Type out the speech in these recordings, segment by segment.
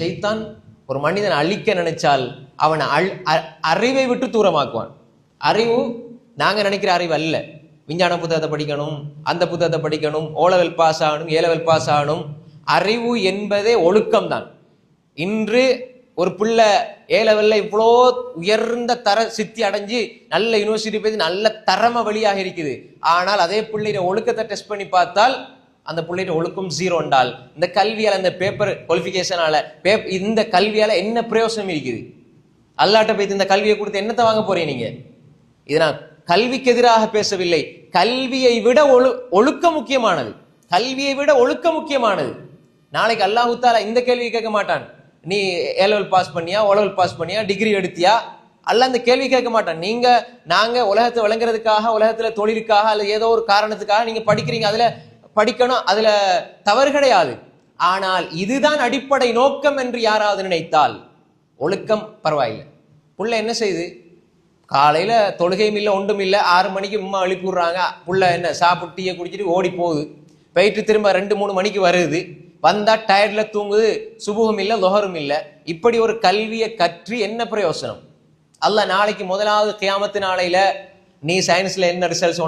ஷைத்தான் ஒரு மனிதனை அழிக்க நினைச்சால் அவனை அறிவை விட்டு தூரமாக்குவான். அறிவு நாங்க நினைக்கிற அறிவு அல்ல. விஞ்ஞான புத்தகத்தை படிக்கணும், அந்த புத்தகத்தை படிக்கணும், ஓலவெல் பாஸ் ஆகணும், ஏலவெல் பாஸ் ஆகணும். அறிவு என்பதே ஒழுக்கம் தான். இன்று ஒரு பிள்ளை ஏலவெல்ல இவ்வளோ உயர்ந்த தர சித்தி அடைஞ்சு நல்ல யூனிவர்சிட்டி போய் நல்ல தரம வழியாக இருக்குது. ஆனால் அதே பிள்ளைய ஒழுக்கத்தை டெஸ்ட் பண்ணி பார்த்தால் அந்த பிள்ளைகிட்ட ஒழுக்கம் ஜீரோ என்றால் இந்த கல்வியால், இந்த பேப்பர் குவாலிஃபிகேஷனால இந்த கல்வியால என்ன பிரயோசனம் இருக்குது? அல்லாட்ட போய் இந்த கல்வியை கொடுத்து என்னத்தை வாங்க போறீங்க நீங்க? இது நான் கல்விக்கு எதிராக பேசவில்லை. கல்வியை விட ஒழுக்கம் முக்கியமானது. கல்வியை விட ஒழுக்கம் முக்கியமானது. நாளைக்கு அல்லாஹ் தஆலா இந்த கேள்வி கேட்க மாட்டான், நீ ஏலவெல் பாஸ் பண்ணியா, ஓலவெல் பாஸ் பண்ணியா, டிகிரி எடுத்தியா. அல்லாஹ் இந்த கேள்வி கேட்க மாட்டான். நாங்க உலகத்தை விளங்குறதுக்காக, உலகத்துல தொழிலுக்காக அல்லது ஏதோ ஒரு காரணத்துக்காக நீங்க படிக்கிறீங்க, அதுல படிக்கணும், அதுல தவறு கிடையாது. ஆனால் இதுதான் அடிப்படை நோக்கம் என்று யாராவது நினைத்தால் ஒழுக்கம் பரவாயில்லை. புள்ள என்ன செய்யுது? காலையில தொழுகையும் இல்லை, ஒன்றும் இல்லை, 6 மணிக்கு உம்மா எழுப்பி விடுறாங்க. புள்ள என்ன சாப்பிட்டு டீயை குடிச்சிட்டு ஓடி போகுது. போயிட்டு திரும்ப 2-3 மணிக்கு வருது. வந்தா டயர்ட்ல தூங்குது. சுபுகம் இல்லை, லொஹரும் இல்லை. இப்படி ஒரு கல்வியை கற்றி என்ன பிரயோசனம்? அல்லாஹ் நாளைக்கு முதலாவது கியாமத்து நாளையில நீ சயின்ஸ்ல என்ன ரிசல்ட்ஸ்,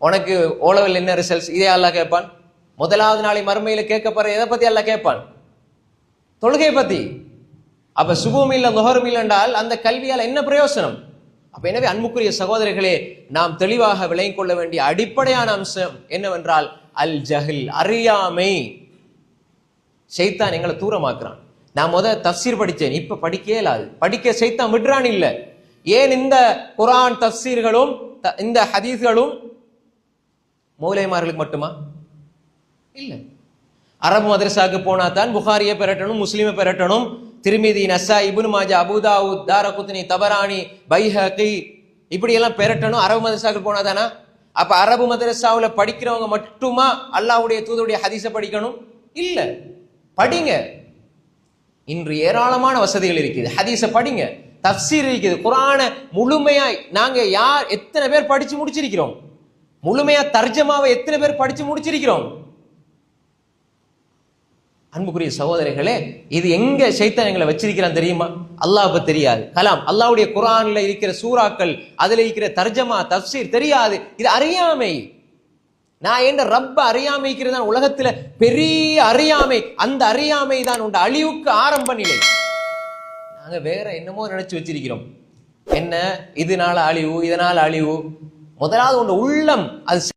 உனக்கு ஓலவெல் என்ன ரிசல்ட்ஸ், இதே அல்லாஹ் கேட்பான். முதலாவது நாளை மறுமையில கேட்கப்படுற எதை பத்தி அல்லாஹ் கேட்பான்? தொழுகை பத்தி. அப்ப சுபும் இல்ல, லொஹரும் இல்லை என்றால் அந்த கல்வியால் என்ன பிரயோசனம்? அப்ப எனவே அன்புக்குரிய சகோதரர்களே, நாம் தெளிவாக விளங்கிக் கொள்ள வேண்டிய அடிப்படையான அம்சம் என்னவென்றால் அல் ஜஹில், அறியாமை. ஷைத்தான் எங்களை தூரமாக்குறான். நான் தஃப்சீர் படிச்சேன், இப்ப படிக்க இயலாது. படிக்க ஷைத்தான் விடுறான் இல்ல. ஏன் இந்த குர்ஆன் தஃப்சீர்களும் இந்த ஹதீஸ்களும் மௌலைமார்களுக்கு மட்டுமா? இல்ல. அரபு மதரசாவுக்கு போனா தான் புகாரியை பெறட்டணும், முஸ்லிமை பெறட்டணும், திர்மிதி, நஸாஇ, இப்னு மாஜா, அபூ தாவூத், தாரகுத்னி, தபரானி, பைஹகி இப்படி எல்லாம் பெறட்டணும். அரபு மதரசாவுக்கு போனா தானா? அப்ப அரபு மதரசாவுல படிக்கிறவங்க மட்டுமா அல்லாஹ்வுடைய தூதருடைய ஹதீஸை படிக்கணும்? இல்ல. படிங்க. இன்று ஏராளமான வசதிகள் இருக்குது. ஹதீஸை படிங்க, தஃப்சீர் இருக்குது, குர்ஆனை முழுமையா நாங்க எத்தனை பேர் படிச்சு முடிச்சிருக்கிறோம்? முழுமையா தர்ஜமாவை எத்தனை பேர் படிச்சு முடிச்சிருக்கிறோம்? அன்புக்குரிய சகோதரர்களே, இது எங்க ஷைத்தான் எங்களை வச்சிருக்கிறான் தெரியுமா? அல்லாஹ்வுக்கு தெரியாது. கலாம், அல்லாஹ்வுடைய குர்ஆன்ல இருக்கிற சூறாக்கள், அதுல இருக்கிற தர்ஜமா, தஃப்சீர் தெரியாது. இது அறியாமை. நான் என்ற ரப்ப அறியாமைக்கிறது தான் உலகத்துல பெரிய அறியாமை. அந்த அறியாமை தான் உண்ட அழிவுக்கு ஆரம்ப நிலை. நாங்க வேற என்னமோ நினைச்சு வச்சிருக்கிறோம். என்ன இதனால அழிவு, இதனால அழிவு. முதலாவது உண்ட உள்ளம் அது